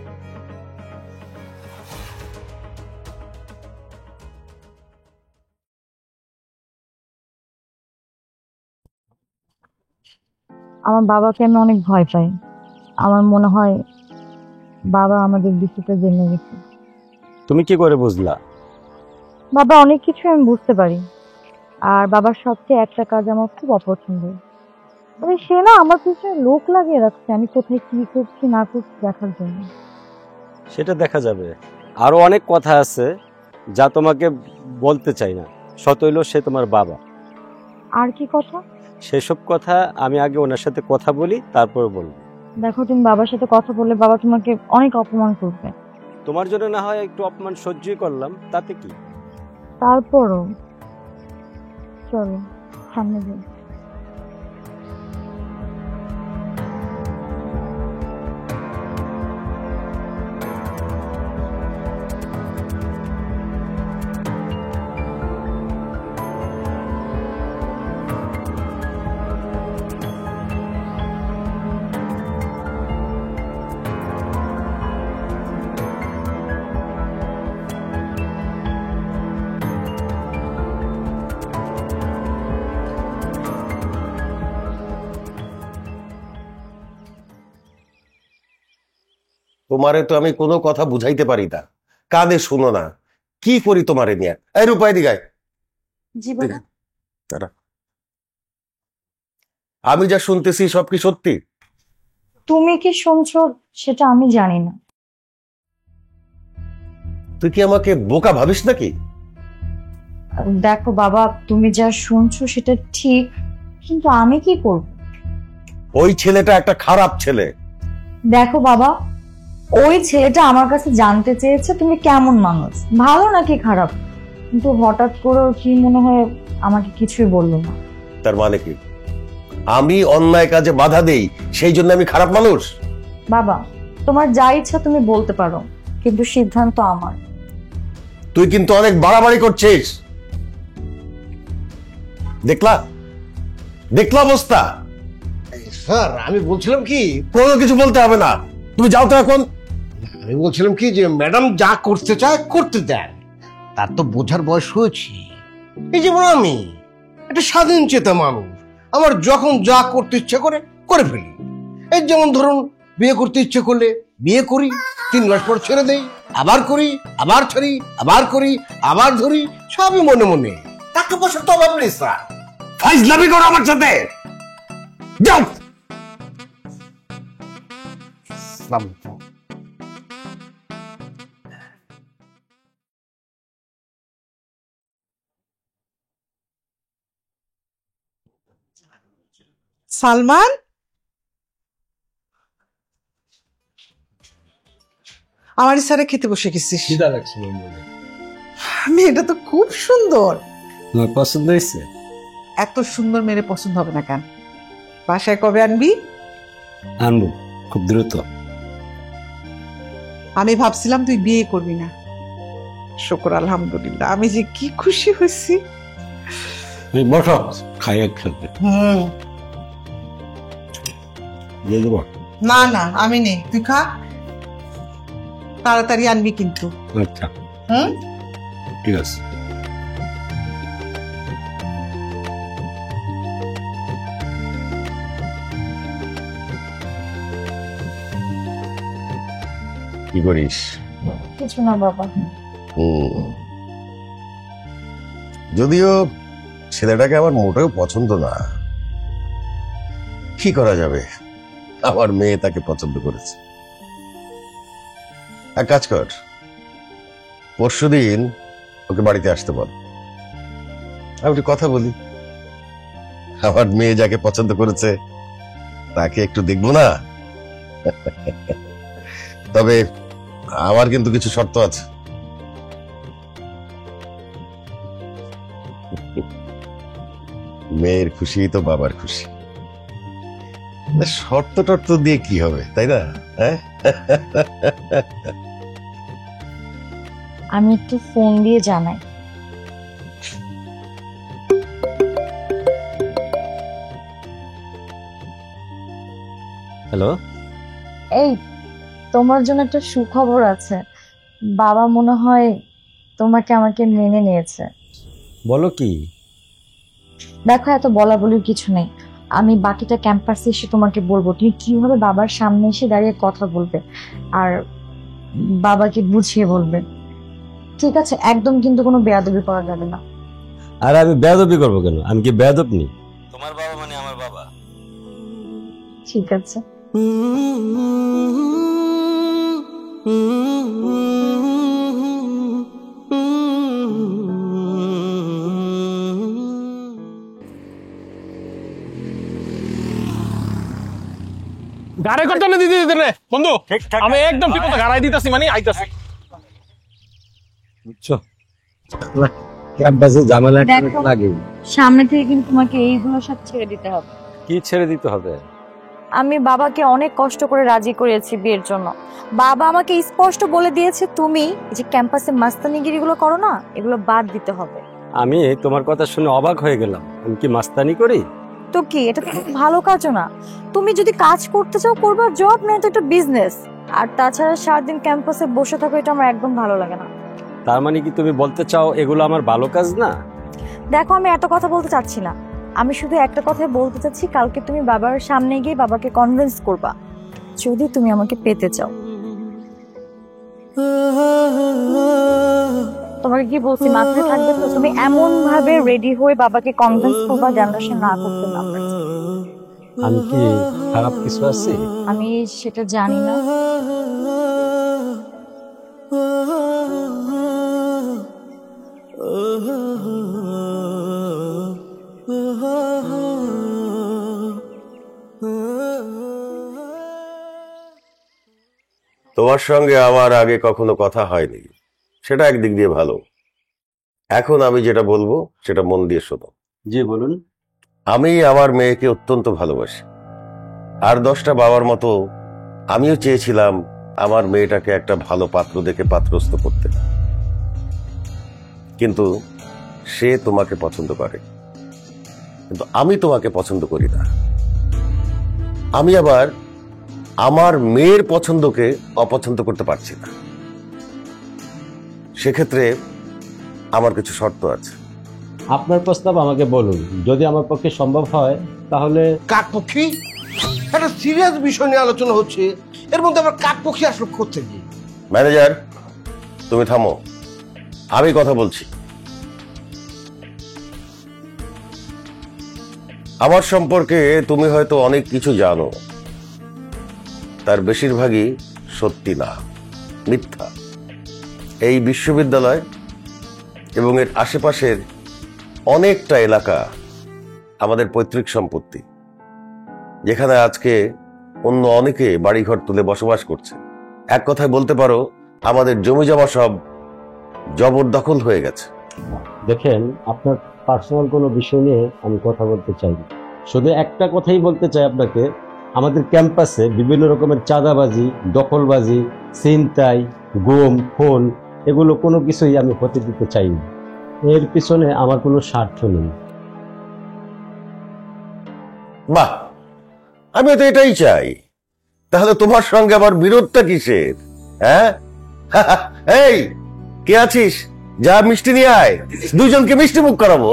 F: আমার বাবাকে আমি অনেক ভয় পাই। আমার মনে হয় বাবা আমাদের বিষয়টা জেনে গেছে।
H: তুমি কি করে বুঝলা?
F: বাবা অনেক কিছু আমি বুঝতে পারি। আর বাবার সবচেয়ে একটা কাজ আমার খুব অপছন্দ, মানে সে না আমার পিছনে লোক লাগিয়ে রাখছে আমি কোথায় কি করছি না করছি দেখার জন্য।
H: সেটা দেখা যাবে। আরো অনেক কথা আছে, যা তোমাকে বলতে চাই না। সত হইল সে তোমার বাবা।
F: আর কি কথা?
H: সেসব কথা আমি আগে ওনার সাথে কথা বলি, তারপর বলবো।
F: দেখো, তুমি বাবার সাথে কথা বললে বাবা তোমাকে অনেক অপমান করবে।
H: তোমার জন্য না হয় একটু অপমান সহ্যই করলাম, তাতে কি।
F: তারপরও চলো সামনে যাই।
E: তোমারে তো আমি কোনো কথা বুঝাইতে পারি না, কানে শুনো না, কি করি তোমারে নিয়ে? এই রূপাই দিগায়,
F: জি বাবা।
E: দাঁড়া। আমি যা শুনতেছি সব কি সত্যি?
F: তুমি কি শুনছো সেটা আমি জানি না।
E: তুই কি আমাকে বোকা ভাবিস নাকি?
F: দেখো বাবা, তুমি যা শুনছো সেটা ঠিক, কিন্তু আমি কি করব?
E: ওই ছেলেটা একটা খারাপ ছেলে।
F: দেখো বাবা, ওই ছেলেটা আমার কাছে জানতে চেয়েছে তুমি কেমন মানুষ, ভালো নাকি খারাপ, কিন্তু হঠাৎ করে ওর কি মনে হয় আমাকে কিছুই বললো না।
E: তার মানে কি আমি অন্যায় কাজে বাধা দেই সেই জন্য আমি খারাপ মানুষ?
F: বাবা, তোমার যা ইচ্ছা তুমি বলতে পারো, কিন্তু সিদ্ধান্ত আমার।
E: তুই কিন্তু অনেক বাড়াবাড়ি করছিস। দেখলা দেখলা অবস্থা।
D: স্যার আমি বলছিলাম কি,
E: কোনো কিছু বলতে হবে না, তুমি যাও তো এখন।
D: আমি বলছিলাম কি যে ম্যাডাম যা করতে চায় করতে দেন, তার তো বোঝার বয়স হয়েছে। এই যেমন আমি একটা স্বাধীন চেতা মানুষ, আমার যখন যা করতে ইচ্ছে করে করে ফেলি। এই যেমন ধরুন বিয়ে করতে ইচ্ছে করলে বিয়ে করি, 3 মাস পর ছেড়ে দেই, আবার করি, আবার ছাড়ি, আবার করি, আবার ধরি, সবই মনে মনে। টাকা পয়সার তো অভাব নেই স্যার।
E: ফাইজলামি করো আমার সাথে, যাও।
G: সালমান, আমার স্যারে খেতে বসে গেছিস। মেয়েটা তো খুব সুন্দর।
H: তোমার পছন্দ হয়েছে?
G: এত সুন্দর মেয়ে পছন্দ হবে না কেন? বাসায় কবে আনবি?
H: আনবো খুব দ্রুত।
G: আমি ভাবছিলাম তুই বিয়ে করবি না। শুকর আলহামদুলিল্লাহ, আমি যে কি খুশি হয়েছি।
H: বসো, খাইয়ে খেলতে।
G: না না, আমি নেই, তুই খা, তাড়াতাড়ি আনবি কিন্তু।
H: আচ্ছা
G: হুম,
H: ঠিক আছে।
E: কি করিস?
F: কিছু না বাবা।
E: যদিও ছেলেটাকে আমার মোটেও পছন্দ না, কি করা যাবে, আমার মেয়ে তাকে পছন্দ করেছে। এক কাজ কর, পরশুদিন ওকে বাড়িতে আসতে বল, আমি একটু কথা বলি। আমার মেয়ে যাকে পছন্দ করেছে তাকে একটু দেখবো না? তবে আমার কিন্তু কিছু শর্ত আছে। মেয়ের খুশি তো বাবার খুশি, শর্ত টর্ত দিয়ে কি হবে, তাই না? হ্যাঁ,
F: আমি একটু ফোন দিয়ে জানাই।
H: হ্যালো,
F: এই তোমার জন্য একটা সুখবর আছে। বাবা মনে হয় তোমাকে আমাকে মেনে নিয়েছে।
H: বলো কি?
F: দেখো, এত বলা বলির কিছু নেই, আমি বাকিটা ক্যাম্পাসে এসে তোমাকে বলবো। তুমি কিভাবে বাবার সামনে এসে দাঁড়িয়ে কথা বলবে আর বাবাকে বুঝিয়ে বলবে, ঠিক আছে? একদম কিন্তু কোনো বেয়াদবি করা যাবে না।
H: আর আমি বেয়াদবি করবো কেন? আমি কি বেয়াদব নি? তোমার বাবা মানে আমার বাবা।
F: ঠিক আছে।
J: Mm-hmm.
C: গাড়ি করতে দিতে দিতে রে বন্ধু, আমি একদম ঠিক মতো গাড়াই দিতেছি, মানে আইতাছি।
H: বুঝছো, ক্যাম্পাসে ঝামেলা
F: দেখো,
H: লাগে।
F: সামনে থেকে কিন্তু তোমাকে এইগুলো সব ছেড়ে দিতে হবে।
H: কি ছেড়ে দিতে হবে?
F: আমি বাবাকে অনেক কষ্ট করে রাজি করিয়েছি বিয়ের জন্য। বাবা আমাকে স্পষ্ট বলে দিয়েছে তুমি যে ক্যাম্পাসে মাস্তানিগিরিগুলো করো না, এগুলো বাদ দিতে হবে।
H: আমি তোমার কথা শুনে অবাক হয়ে গেলাম। আমি কি মাস্তানি করি?
F: তো কি, এটা তো ভালো কাজও না। তুমি যদি কাজ করতে চাও করবা, জব নয় তো একটা বিজনেস। আর তাছাড়া সারাদিন ক্যাম্পাসে বসে থাকো, এটা আমার একদম ভালো লাগে না।
H: তার মানে কি তুমি বলতে চাও এগুলো আমার ভালো কাজ না?
F: দেখো, আমি এত কথা বলতে চাচ্ছি না। আমি শুধু একটা কথাই বলতে চাচ্ছি, কালকে তুমি বাবার সামনে গিয়ে বাবাকে কনভিন্স করবা, যদি তুমি আমাকে পেতে চাও। তোমাকে কি বলছি মাথায় থাকবে তো? তুমি এমন ভাবে রেডি হয়ে বাবাকে কনভিন্স করবা যেন সে না করতে না পারে।
H: আমি কি খারাপ কিছু আছি?
F: আমি সেটা জানি না।
E: তোমার সঙ্গে আমার আগে কখনো কথা হয়নি, সেটা একদিক দিয়ে ভালো। এখন আমি যেটা বলবো সেটা মন দিয়ে শোনো।
H: জি বলুন।
E: আমি আমার মেয়েকে অত্যন্ত ভালোবাসি, আর 10টা বাবার মতো আমিও চেয়েছিলাম আমার মেয়েটাকে একটা ভালো পাত্র দেখে পাত্রস্থ করতে, কিন্তু সে তোমাকে পছন্দ করে, কিন্তু আমি তোমাকে পছন্দ করি না। আমি আবার আমার মেয়ের পছন্দকে অপছন্দ করতে পারছি না। সেক্ষেত্রে আমার কিছু শর্ত আছে।
H: আপনার প্রস্তাব আমাকে বলুন, যদি আমার পক্ষে সম্ভব হয় তাহলে।
D: কাকপক্ষী? একটা সিরিয়াস বিষয় নিয়ে আলোচনা হচ্ছে, এর মধ্যে আবার কাকপক্ষী আসলো কোত্থেকে?
E: ম্যানেজার, তুমি থামো, আমি কথা বলছি। আমার সম্পর্কে তুমি হয়তো অনেক কিছু জানো, তার বেশিরভাগই সত্যি না, মিথ্যা। এই বিশ্ববিদ্যালয় এবং এর আশেপাশের অনেকটা এলাকা আমাদের পৈতৃক সম্পত্তি, যেখানে আজকে অন্য অনেকে বাড়িঘর তুলে বসবাস করছে। এক কথায় বলতে পারো আমাদের জমি জমা সব জবরদখল হয়ে গেছে।
H: দেখেন, আপনার পার্সোনাল কোনো বিষয় নিয়ে আমি কথা বলতে চাই না। শুধু একটা কথাই বলতে চাই আপনাকে, আমাদের ক্যাম্পাসে বিভিন্ন রকমের চাঁদাবাজি, দখলবাজি, ছিনতাই, গুম, খুন, এগুলো কোনো কিছুই আমি হতে দিতে চাই না। এর পিছনে আমার কোনো স্বার্থ নেই।
E: বাহ, আমি তো এটাই চাই। তাহলে তোমার সঙ্গে আবার বিরোধটা কিসের? হ্যাঁ, এই কে আছিস, যা মিষ্টি নিয়ে আয়, দুজনকে মিষ্টি মুখ করাবো।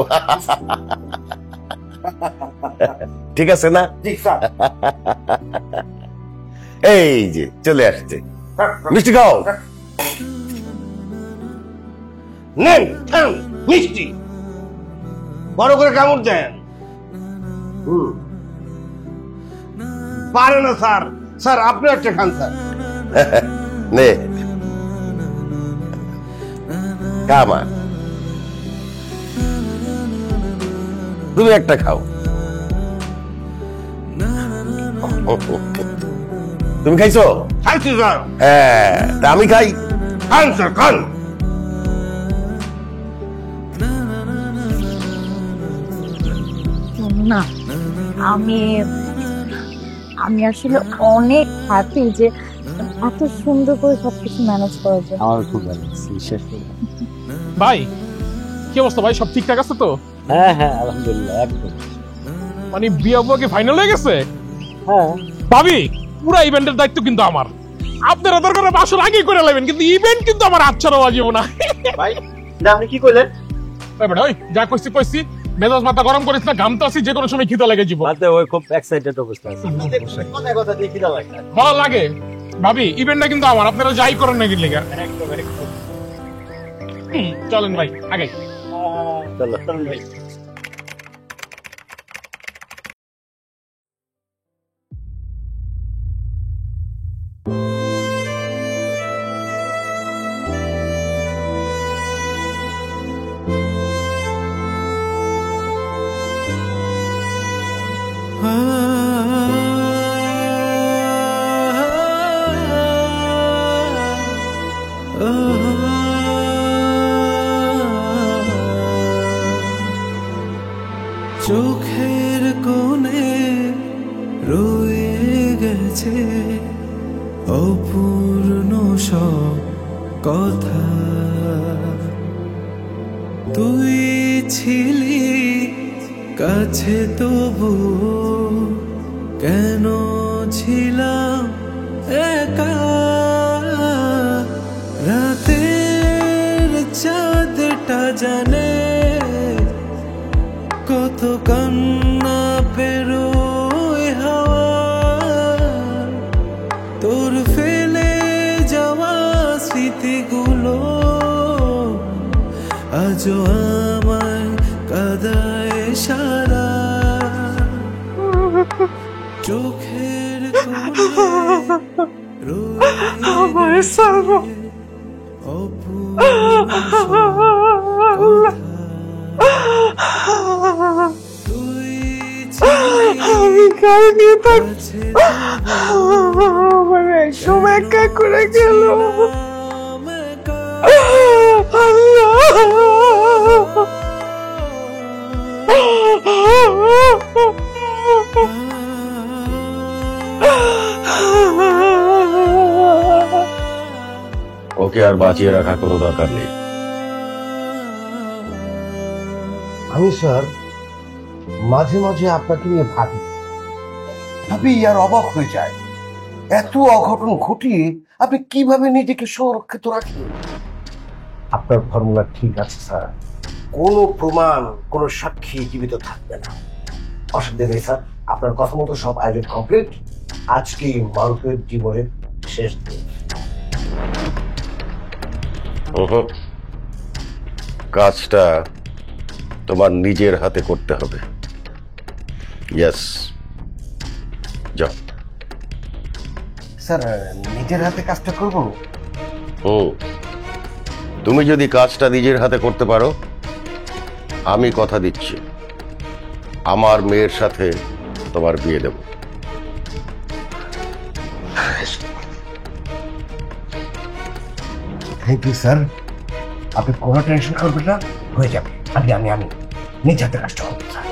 E: ঠিক আছে না? এই যে চলে আসছে, মিষ্টি খাও।
D: নেন খান মিষ্টি, বড় করে কামড় দেন। পারে না স্যার, স্যার আপনি একটা খান স্যার।
E: নে কামা, তুমি একটা খাও। তুমি খাইছো?
D: খাইছি স্যার।
E: হ্যাঁ, তা আমি খাই।
D: খান স্যার খান।
F: না, আমি আমি আসলে অনেক হ্যাপি যে এত সুন্দর করে সবকিছু ম্যানেজ করার জন্য।
H: আমার খুব ভালো লাগছে, বিশেষ করে।
C: ভাই কি অবস্থা ভাই, সব ঠিকঠাক আছে তো?
H: হ্যাঁ হ্যাঁ, আলহামদুলিল্লাহ, একদম।
C: মানে বিয়ে কি ফাইনাল হয়ে গেছে?
H: হ্যাঁ
C: ভাবি, পুরো ইভেন্টের দায়িত্ব কিন্তু আমার। আপনারা দরকার বাসর আগেই করে নেবেন, কিন্তু ইভেন্ট কিন্তু আমার আচ্ছারও বাজিব না।
B: ভাই আপনি কি কইলেন?
C: ওই যা কইছি মেজাজ মাথা গরম করিস না, ঘামতে আসি, যে কোনো সময় খিদা লেগে যাব।
H: রাতে ওই খুব এক্সাইটেড অবস্থা আছে।
B: কথায় কথা দিয়ে খিদা লাগে।
C: ভালো লাগে ভাবি, ইভেন্টটা কিন্তু আমার, আপনারা যাই করেন না কিন্তু চলেন ভাই আগে।
H: চলো
C: ভাই
J: চোখের কোণে রয়ে গেছে অপূর্ণ সব কথা। তুই ছিলি কাছে তবু কেন ছিলাম একা। রাতের চাঁদটা জানে কত কান্না পেরোয় হাওয়া। তোর ফেলে যাওয়া স্মৃতিগুলো আজও আমায় কাঁদায় সারা। চোখের কোণে রয়ে গেছে অপূর্ণ সব কথা। তুই ছিলি কাছে
G: একদম একা করে গেল।
E: ওকে আর বাঁচিয়ে রাখার কোনো দরকার নেই।
D: আমি স্যার মাঝে মাঝে আপনাকে নিয়ে ভাবি আর অবাক হয়ে যায়, এত অঘটন ঘটিয়ে আপনি কিভাবে নিজেকে সুরক্ষিত রাখেন। আপনার ফর্মুলা ঠিক আছে স্যার, কোনো প্রমাণ কোনো সাক্ষী জীবিত থাকবে না। অসুবিধা নেই স্যার, আপনার কথা মতো সব আয়োজন কমপ্লিট। আজকে মারুফের জীবনের শেষ দিন।
E: কাজটা তোমার নিজের হাতে করতে হবে। ইয়েস, যাও।
D: স্যার নিজের হাতে কাজটা করব?
E: তুমি যদি কাজটা নিজের হাতে করতে পারো, আমি কথা দিচ্ছি আমার মেয়ের সাথে তোমার বিয়ে দেব।
D: থ্যাংক ইউ স্যার, আপনি কোনো টেনশন করবেন না, হয়ে যাবে। আমি নিজ হাতে কাজটা করবো স্যার।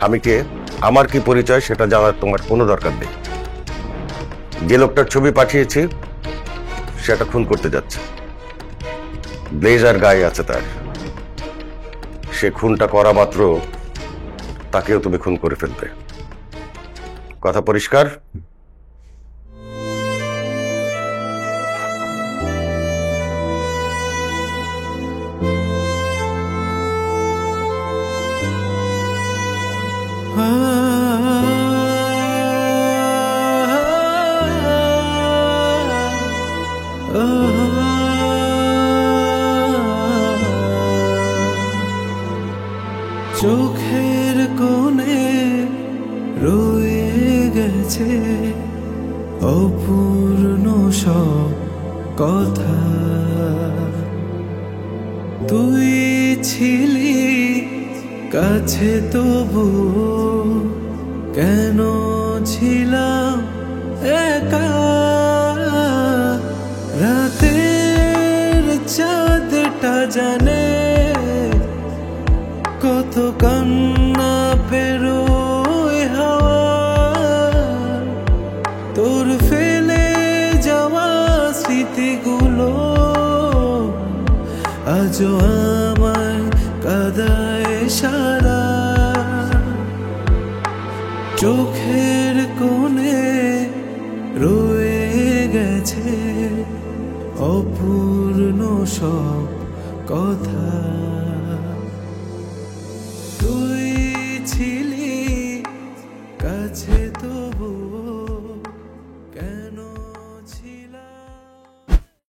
E: আমি কে, আমার কি পরিচয় সেটা জানার তোমার কোনো দরকার নেই। যে লোকটার ছবি পাঠিয়েছি সেটা খুন করতে যাচ্ছে, ব্লেজার গায়ে আছে তার। সে খুনটা করা মাত্র তাকেও তুমি খুন করে ফেলবে। কথা পরিষ্কার?
J: চোখের কোণে রয়ে গেছে অপূর্ণ সব কথা। তুই ছিলি কাছে তবু কেন ছিলাম একা। রাতের চাঁদটা জানে কত কান্না পেরোয় হাওয়া। তোর ফেলে যাওয়া স্মৃতিগুলো আজও আমায় কাঁদায় সারা। চোখের কোণে রয়ে গেছে অপূর্ণ সব কথা।